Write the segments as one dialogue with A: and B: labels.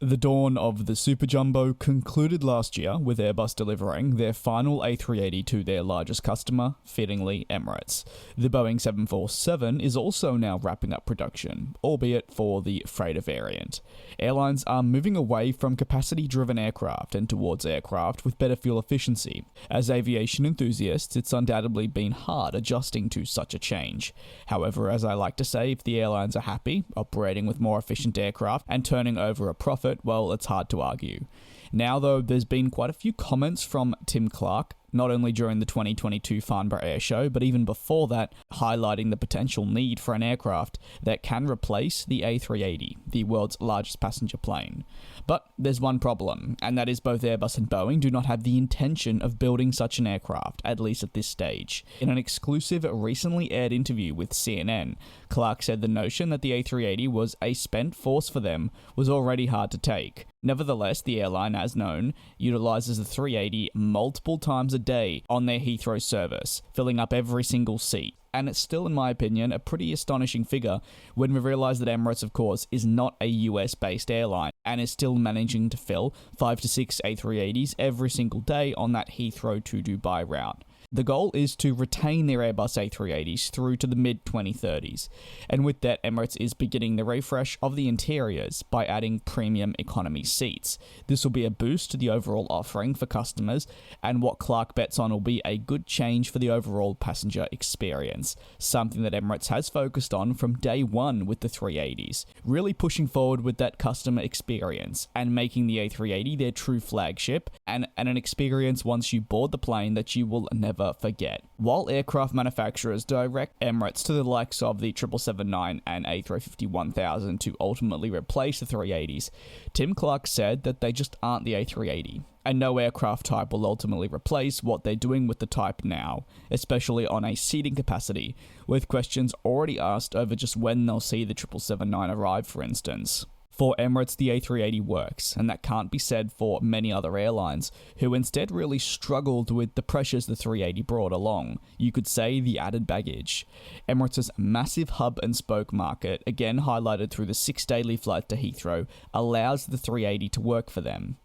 A: The dawn of the Super Jumbo concluded last year with Airbus delivering their final A380 to their largest customer, fittingly Emirates. The Boeing 747 is also now wrapping up production, albeit for the freighter variant. Airlines are moving away from capacity-driven aircraft and towards aircraft with better fuel efficiency. As aviation enthusiasts, it's undoubtedly been hard adjusting to such a change. However, as I like to say, if the airlines are happy, operating with more efficient aircraft and turning over a profit, well, it's hard to argue. Now, though, there's been quite a few comments from Tim Clark, not only during the 2022 Farnborough Air Show, but even before that, highlighting the potential need for an aircraft that can replace the A380, the world's largest passenger plane. But there's one problem, and that is both Airbus and Boeing do not have the intention of building such an aircraft, at least at this stage. In an exclusive, recently aired interview with CNN, Clark said the notion that the A380 was a spent force for them was already hard to take. Nevertheless, the airline, as known, utilises the 380 multiple times a day on their Heathrow service, filling up every single seat. And it's still, in my opinion, a pretty astonishing figure when we realise that Emirates, of course, is not a US-based airline and is still managing to fill 5 to 6 A380s every single day on that Heathrow to Dubai route. The goal is to retain their Airbus A380s through to the mid-2030s, and with that, Emirates is beginning the refresh of the interiors by adding premium economy seats. This will be a boost to the overall offering for customers, and what Clark bets on will be a good change for the overall passenger experience, something that Emirates has focused on from day one with the 380s, really pushing forward with that customer experience and making the A380 their true flagship, and an experience once you board the plane that you will never forget. While aircraft manufacturers direct Emirates to the likes of the 777-9 and A350-1000 to ultimately replace the 380s, Tim Clark said that they just aren't the A380, and no aircraft type will ultimately replace what they're doing with the type now, especially on a seating capacity, with questions already asked over just when they'll see the 777-9 arrive, for instance. For Emirates, the A380 works, and that can't be said for many other airlines, who instead really struggled with the pressures the 380 brought along. You could say the added baggage. Emirates' massive hub and spoke market, again highlighted through the 6 daily flights to Heathrow, allows the 380 to work for them.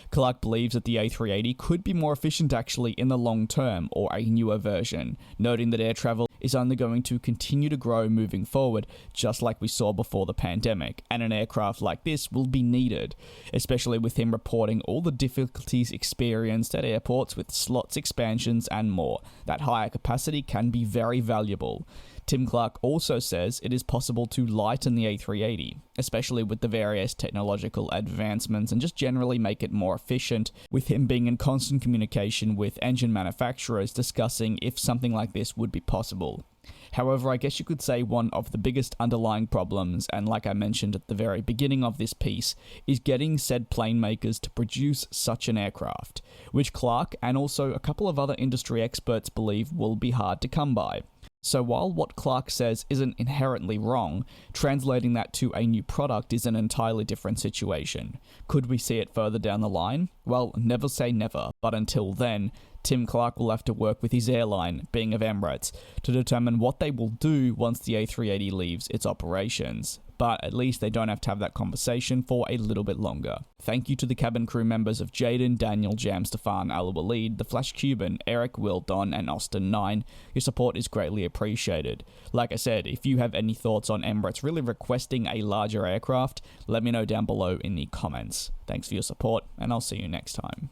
A: Clark believes that the A380 could be more efficient actually in the long term, or a newer version, noting that air travel is only going to continue to grow moving forward, just like we saw before the pandemic, and an aircraft like this will be needed, especially with him reporting all the difficulties experienced at airports with slots expansions and more. That higher capacity can be very valuable. Tim Clark also says it is possible to lighten the A380, especially with the various technological advancements, and just generally make it more efficient, with him being in constant communication with engine manufacturers discussing if something like this would be possible. However, I guess you could say one of the biggest underlying problems, and like I mentioned at the very beginning of this piece, is getting said plane makers to produce such an aircraft, which Clark and also a couple of other industry experts believe will be hard to come by. So while what Clark says isn't inherently wrong, translating that to a new product is an entirely different situation. Could we see it further down the line? Well, never say never, but until then, Tim Clark will have to work with his airline, being of Emirates, to determine what they will do once the A380 leaves its operations. But at least they don't have to have that conversation for a little bit longer. Thank you to the cabin crew members of Jaden, Daniel, Jam, Stefan, Al-Walid, the FlashCubing, Eric, Will, Don, and Austin9. Your support is greatly appreciated. Like I said, if you have any thoughts on Emirates really requesting a larger aircraft, let me know down below in the comments. Thanks for your support, and I'll see you next time.